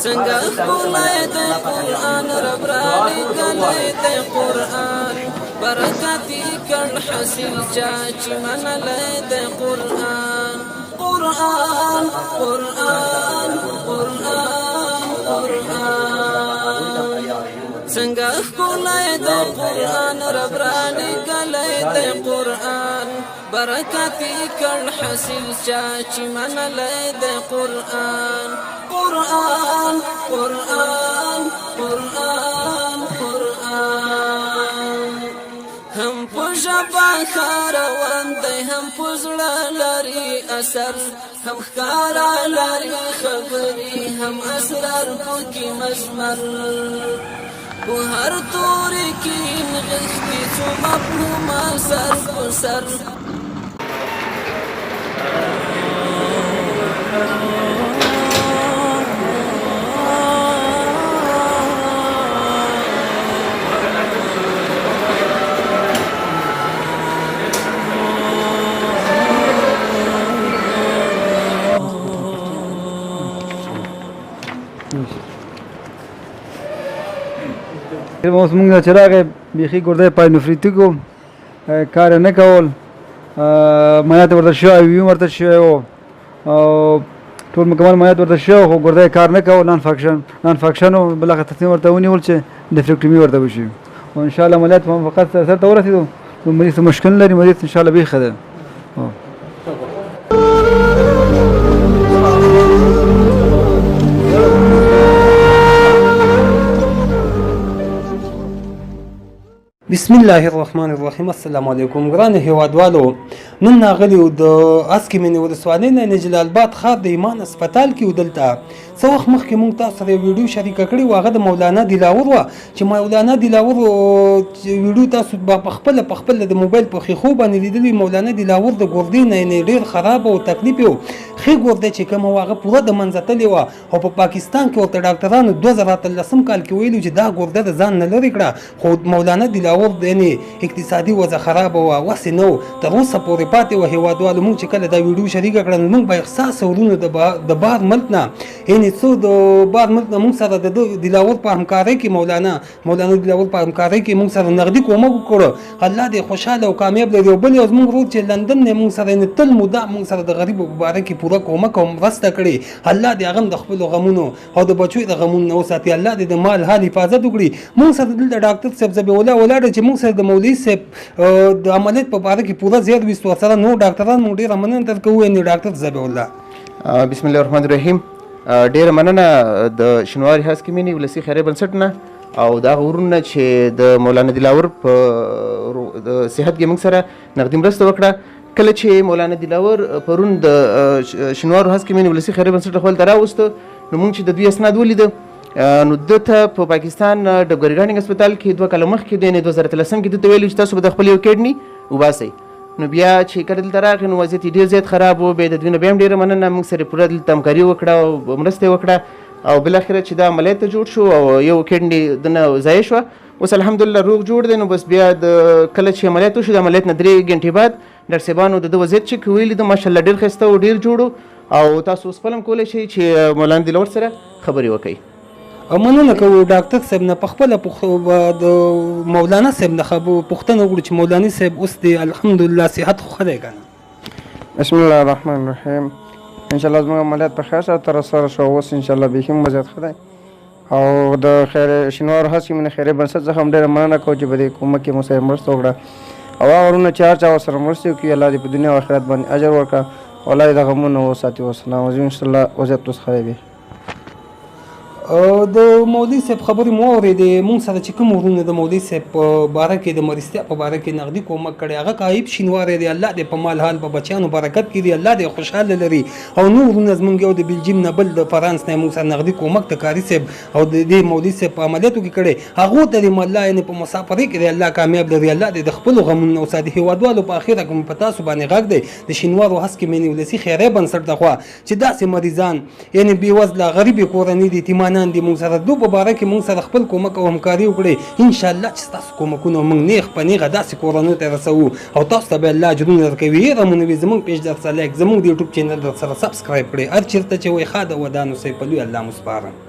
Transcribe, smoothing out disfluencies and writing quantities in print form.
څنګه ښکلی دی قرآن رب رالیږلی دی قرآن برکت یې کړ حاصل چا چې منلی دی قرآن قرآن قرآن قرآن قرآن څنګه ښکلی دی قرآن رب رالیږلی دی قرآن برکت یې کړ حاصل چا چې منلی دی قرآن قرآن قرآن قرآن قرآن هم په ژبه ښه روان دی هم په زړه لري اثر هم ښکاره لري خبرې هم اسرار پکې مزمر په هر توري کې نغښتي څو مفهومه سر په سر اوس مونږ چې راغی بیخي ګردی پاینوفریتي کو کار یې نه کول مایعات ورته شوی ویوم ورته شوی و او ټول مکمل مایعات ورته شوی خو ګردی کار نه کول نان فکشن و بلاخره تصمیم ورته ونیول چې ډیفریکټومي ورته وشي او انشاءالله عملیات فقط سر ته ورسېدو مریض مشکل لري مریض انشاءالله بیخ ښه دی بسم الله الرحمن الرحیم. السلام علیکم ګرانو هیوادوالو. نن راغلیو د اسکیمنې ولسوالۍ نه جلال آباد ښار د ایمان هسپتال کې ودلته څه وخت مخکې موږ تاسو سره یو ویډیو شریکه کړې وه هغه د مولانا دلاور وه چې مولانا دلاور ویډیو تاسو په خپله د موبایل په ښیښو باندې لیدلي مولانا دلاور د ګردې نه یعنې ډېر خراب او تکلیف یې و ښې ګردی چې کومه وه هغه پوره د منځه تلې وه او په پاکستان کې ورته ډاکټرانو 2013 کال کې ویلي چې دا ګرده د ځان نه لرې کړه خو مولانا دلاور یعنې اقتصادي وضع خرابه وه وسې نه و تر اوسه پورې پاتې وه هېوادوالو موږ چې کله دا ویډیو شریکه کړه نو موږ به احساس ورونو د بار ملک نه یعنې څو د بار ملک نه موږ سره د دلاور په همکارۍ کې مولانا دلاور په همکارۍ کې موږ سره نغدي کومک وکړو الله دې خوشحاله او کامیاب لري او بل یو زموږ ورور چې لندن نه موږ سره تل موده موږ سره د غریبو په باره کې پوره کومک او مرسته کړې الله دې هغه د خپلو غمونو او د بچو د غمونو نه وساتي الله دې د مال حال حفاظت وکړي موږ سره دلته ډاکټر صاحب ذبیح الله ولاړه چې موږ سره د مولوي صاحب د عملیات په باره کې پوره زیات ویست ورسره نور ډاکټران موږ ډېره مننه درکوو یعنې ډاکټر ذبیح الله. بسم الله الرحمن الرحیم. ډېره مننه د شینواري هسکیمنې ولسي خیریه بنسټ نه او د هغه ورونه چې د مولانا دلاور په صحت کې موږ سره نغدي مرسته وکړه. کله چې مولانا دلاور پرون د شینوارو هسکیمنې ولسي خیریه بنسټ له خوا راوسته نو موږ چې د دوی اسناد ولیده نو دته په پاکستان ډبګر ګارډینګ هسپتال کې 2 کاله مخکې د 2013 کې دته ویلي چې تاسو به د خپل یو کډني وباسئ نو بیا چې کله دلته راغی نو وضعیت ډېر زیات خراب و بیا د دوی نه بیا هم ډېره مننه موږ سره پوره دلته همکاري وکړه او مرسته یې وکړه او بالاخره چې دا عملیات ته جوړ شو او یو کډني دنه ضایع شوه اوس الحمدلله روغ جوړ دی نو بس بیا د کله چې عملیات وشو د عملیات نه 3 غنټې بعد ډاکټر صاحبانو د وضعیت چک ویلي د ماشاءالله ډېر ښایسته او ډېر جوړ او تاسو اوس خپل هم کولی شئ چې مولانا دلاور سره خبرې وکړئ. مننه کوو ډاکټر صاحب نه په خپله د مولانا صاحب نه پوښتنه وکړو چې مولانا صاحب اوس دی الحمدلله صحت خو ښه دی که نه؟ بسم الله الرحمن الرحیم. انشاءالله زموږ عملیات په خیر سره ترسره شو اوس انشاءالله بیخي هم وضعیت ښه دی او د شینوارو هسکیمنې خیریه بنسټ څخه هم ډېره مننه کوو چې په دې کومک کې مو سره مرسته وکړه او هغه ورونه چې هر چا ورسره مرستې وکړي الله دې په دنیا او آخرت باندې اجر ورکړه او الله دې د غمونو وساتي. والسلام علیکم انشاءالله وضعیت اوس ښه دی. د مولوي صاحب خبرې مو اورېدې موږ سره چې کوم ورونه د مولوي صاحب په باره کې د مرستیا په باره کې نغدي کومک کړی هغه قایب شینواری دی الله دې په مال حال په بچیانو برکت کړي الله دې خوشحاله لري او نور ورونه زموږ یو د بلجیم نه بل د فرانس نه موږ سره نغدي کومک د کاري صاحب او د دې مولوي صاحب په عملیاتو کې کړی هغو ته دې الله یعنې په مسافرۍ کې دی الله کامیاب لري الله دې د خپلو غمونو نه وساتي. هېوادوالو په اخره کې په تاسو باندې غږ دی د شینوارو هسکیمنې ولسي خیریه بنسټ لخوا چې داسې مریضان یعنې بېوزله غریبې کورنۍ دي یتیمانان دي موږ سره په باره کې موږ سره خپل کومک او همکاري وکړئ انشاءالله چې ستاسو کومکونه موږ نیغ په نیغه داسې کورنیو ته رسوو او تاسو ته به الله اجرونه درکوي. هېره مو نه وي زموږ پیج درسره لایک زموږ د یوټیوب چینل درسره سبسکرایب کړئ هر چېرته چې وایي ښه د ودانو صحیح په لوی الله مو سپارم.